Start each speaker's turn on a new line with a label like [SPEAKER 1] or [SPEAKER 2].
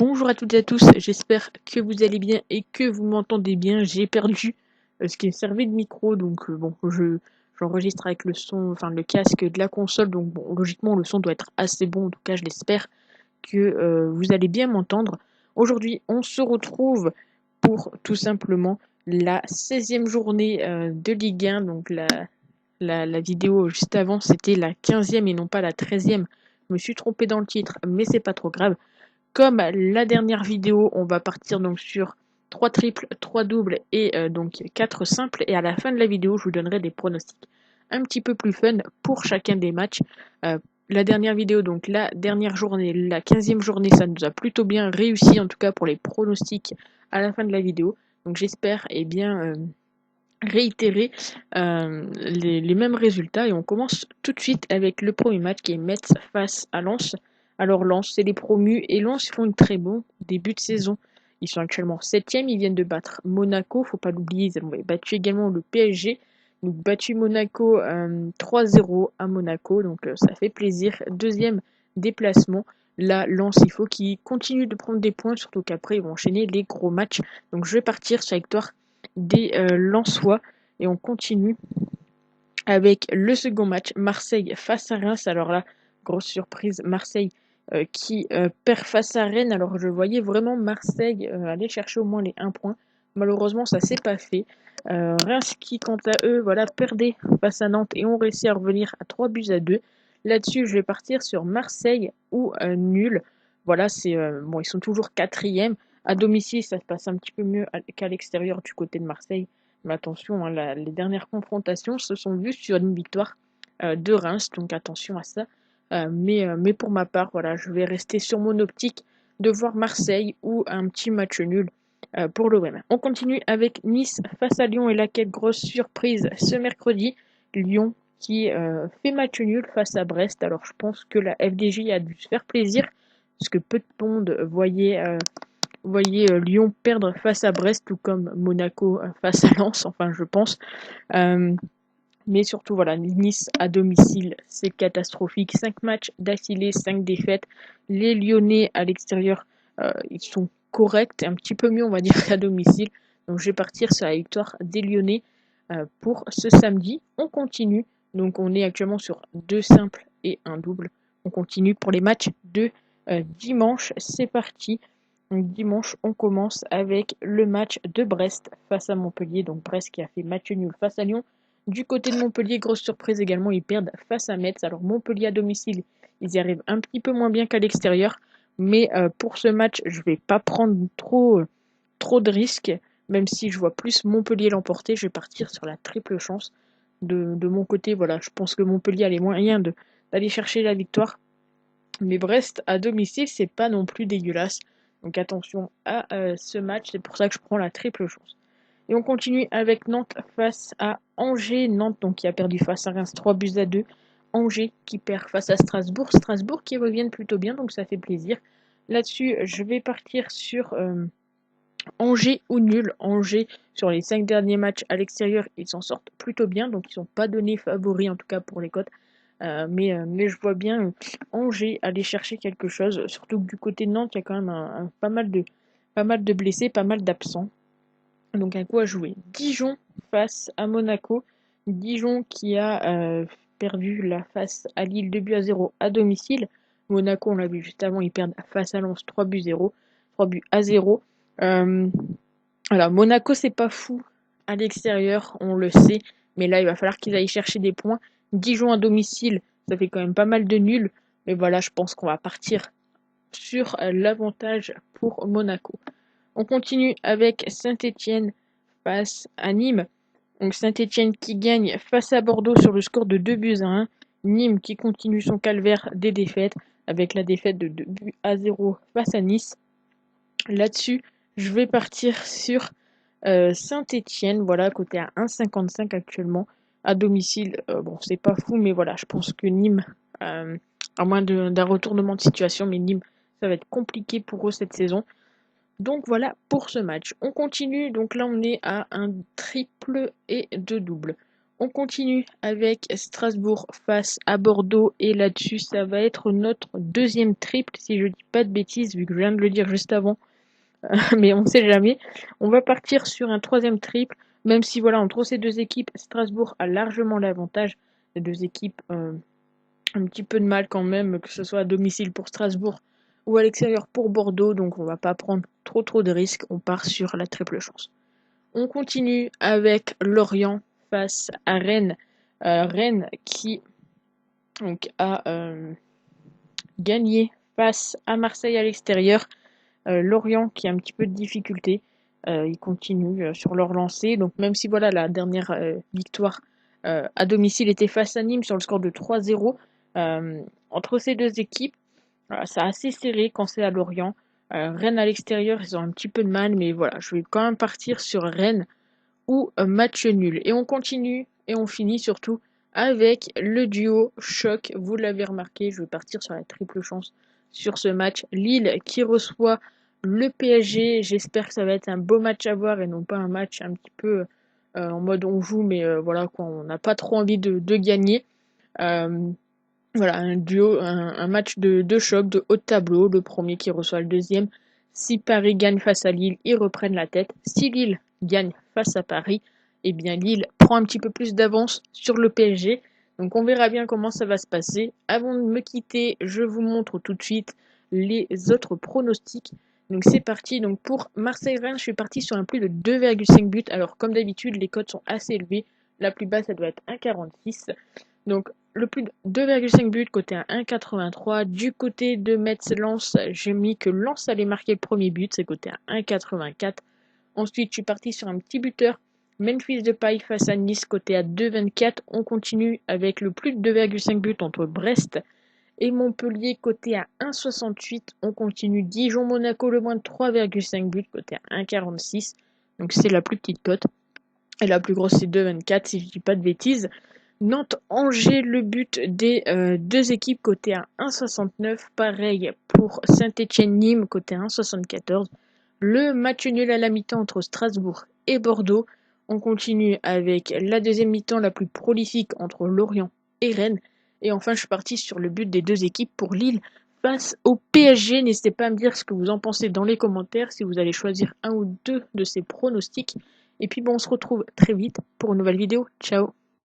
[SPEAKER 1] Bonjour à toutes et à tous, j'espère que vous allez bien et que vous m'entendez bien. J'ai perdu ce qui me servait de micro, donc bon, j'enregistre avec le son, enfin le casque de la console, donc bon, logiquement le son doit être assez bon, en tout cas je l'espère que vous allez bien m'entendre. Aujourd'hui, on se retrouve pour tout simplement la 16e journée de Ligue 1, donc la vidéo juste avant c'était la 15e et non pas la 13e. Je me suis trompé dans le titre, mais c'est pas trop grave. Comme la dernière vidéo, on va partir donc sur 3 triples, 3 doubles et donc 4 simples. Et à la fin de la vidéo, je vous donnerai des pronostics un petit peu plus fun pour chacun des matchs. La dernière vidéo, donc la dernière journée, la 15e journée, ça nous a plutôt bien réussi, en tout cas pour les pronostics à la fin de la vidéo. Donc j'espère bien réitérer les mêmes résultats. Et on commence tout de suite avec le premier match qui est Metz face à Lens. Alors Lens, c'est les promus et Lens font une très bon début de saison. Ils sont actuellement 7e, ils viennent de battre Monaco, faut pas l'oublier, ils ont battu également le PSG. Donc battu Monaco 3-0 à Monaco, donc ça fait plaisir. Deuxième déplacement, là Lens, il faut qu'ils continuent de prendre des points, surtout qu'après ils vont enchaîner les gros matchs. Donc je vais partir sur la victoire des Lensois et on continue avec le second match, Marseille face à Reims. Alors là, grosse surprise, Marseille qui perd face à Rennes. Alors je voyais vraiment Marseille aller chercher au moins les 1 point. Malheureusement, ça s'est pas fait. Reims qui, quant à eux, voilà, perdait face à Nantes et ont réussi à revenir à 3-2. Là-dessus, je vais partir sur Marseille ou nul. Voilà, c'est bon, ils sont toujours 4e. À domicile, ça se passe un petit peu mieux qu'à l'extérieur du côté de Marseille. Mais attention, hein, les dernières confrontations se sont vues sur une victoire de Reims, donc attention à ça. Mais pour ma part, voilà, je vais rester sur mon optique de voir Marseille ou un petit match nul pour l'OM. On continue avec Nice face à Lyon et là, quelle grosse surprise ce mercredi. Lyon qui fait match nul face à Brest. Alors je pense que la FDJ a dû se faire plaisir parce que peu de monde voyait Lyon perdre face à Brest, tout comme Monaco face à Lens, enfin je pense. Euh, mais surtout, voilà, Nice à domicile, c'est catastrophique. 5 matchs d'affilée, 5 défaites. Les Lyonnais à l'extérieur, ils sont corrects, un petit peu mieux, on va dire, qu'à domicile. Donc je vais partir sur la victoire des Lyonnais pour ce samedi. On continue. Donc on est actuellement sur 2 simples et un double. On continue pour les matchs de dimanche. C'est parti. Donc dimanche, on commence avec le match de Brest face à Montpellier. Donc Brest qui a fait match nul face à Lyon. Du côté de Montpellier, grosse surprise également, ils perdent face à Metz. Alors Montpellier à domicile, ils y arrivent un petit peu moins bien qu'à l'extérieur. Mais pour ce match, je ne vais pas prendre trop de risques. Même si je vois plus Montpellier l'emporter, je vais partir sur la triple chance. De mon côté, voilà, je pense que Montpellier a les moyens d'aller chercher la victoire. Mais Brest à domicile, c'est pas non plus dégueulasse. Donc attention à ce match, c'est pour ça que je prends la triple chance. Et on continue avec Nantes face à Angers. Nantes donc qui a perdu face à Reims 3-2. Angers qui perd face à Strasbourg. Strasbourg qui reviennent plutôt bien, donc ça fait plaisir. Là-dessus, je vais partir sur Angers ou nul. Angers, sur les 5 derniers matchs à l'extérieur, ils s'en sortent plutôt bien, donc ils ne sont pas donnés favoris en tout cas pour les cotes. Mais je vois bien Angers aller chercher quelque chose, surtout que du côté de Nantes, il y a quand même pas mal de blessés, pas mal d'absents. Donc à quoi jouer? Dijon face à Monaco. Dijon qui a perdu la face à Lille 2-0 à domicile. Monaco, on l'a vu juste avant, ils perdent face à Lens 3-0. Euh, voilà, Monaco, c'est pas fou à l'extérieur, on le sait. Mais là, il va falloir qu'ils aillent chercher des points. Dijon à domicile, ça fait quand même pas mal de nuls. Mais voilà, je pense qu'on va partir sur l'avantage pour Monaco. On continue avec Saint-Étienne face à Nîmes. Donc Saint-Étienne qui gagne face à Bordeaux sur le score de 2-1. Nîmes qui continue son calvaire des défaites avec la défaite de 2-0 face à Nice. Là-dessus, je vais partir sur Saint-Étienne, voilà, côté à 1,55 actuellement. À domicile, bon, c'est pas fou, mais voilà, je pense que Nîmes, à moins d'un retournement de situation, mais Nîmes, ça va être compliqué pour eux cette saison. Donc voilà pour ce match. On continue, donc là on est à un triple et deux doubles. On continue avec Strasbourg face à Bordeaux et là-dessus, ça va être notre deuxième triple, si je dis pas de bêtises, vu que je viens de le dire juste avant, mais on sait jamais. On va partir sur un troisième triple, même si voilà, entre ces deux équipes, Strasbourg a largement l'avantage. Les deux équipes un petit peu de mal quand même, que ce soit à domicile pour Strasbourg ou à l'extérieur pour Bordeaux, donc on va pas prendre trop de risques, on part sur la triple chance. On continue avec Lorient face à Rennes. Rennes qui donc, a gagné face à Marseille à l'extérieur. Lorient qui a un petit peu de difficulté. Ils continuent sur leur lancée. Donc même si voilà la dernière victoire à domicile était face à Nîmes sur le score de 3-0, entre ces deux équipes, voilà, c'est assez serré quand c'est à Lorient. Rennes à l'extérieur, ils ont un petit peu de mal, mais voilà, je vais quand même partir sur Rennes ou match nul. Et on continue et on finit surtout avec le duo choc. Vous l'avez remarqué, je vais partir sur la triple chance sur ce match. Lille qui reçoit le PSG. J'espère que ça va être un beau match à voir et non pas un match un petit peu en mode on joue, mais voilà quoi, on n'a pas trop envie de gagner. Voilà, un duo, un match de choc, de haut de tableau, le premier qui reçoit le deuxième. Si Paris gagne face à Lille, ils reprennent la tête. Si Lille gagne face à Paris, eh bien Lille prend un petit peu plus d'avance sur le PSG. Donc on verra bien comment ça va se passer. Avant de me quitter, je vous montre tout de suite les autres pronostics. Donc c'est parti. Donc pour Marseille-Rennes, je suis parti sur un plus de 2,5 buts. Alors comme d'habitude, les cotes sont assez élevées. La plus basse, ça doit être 1,46. Donc le plus de 2,5 buts côté à 1,83. Du côté de Metz-Lens, j'ai mis que Lens allait marquer le premier but, c'est côté à 1,84. Ensuite, je suis parti sur un petit buteur. Memphis Depay face à Nice, côté à 2,24. On continue avec le plus de 2,5 buts entre Brest et Montpellier, côté à 1,68. On continue Dijon-Monaco, le moins de 3,5 buts, côté à 1,46. Donc c'est la plus petite cote. Et la plus grosse, c'est 2,24, si je dis pas de bêtises. Nantes-Angers, le but des deux équipes côté à 1,69. Pareil pour Saint-Étienne-Nîmes côté à 1,74. Le match nul à la mi-temps entre Strasbourg et Bordeaux. On continue avec la deuxième mi-temps la plus prolifique entre Lorient et Rennes. Et enfin, je suis parti sur le but des deux équipes pour Lille face au PSG. N'hésitez pas à me dire ce que vous en pensez dans les commentaires, si vous allez choisir un ou deux de ces pronostics. Et puis bon, on se retrouve très vite pour une nouvelle vidéo. Ciao!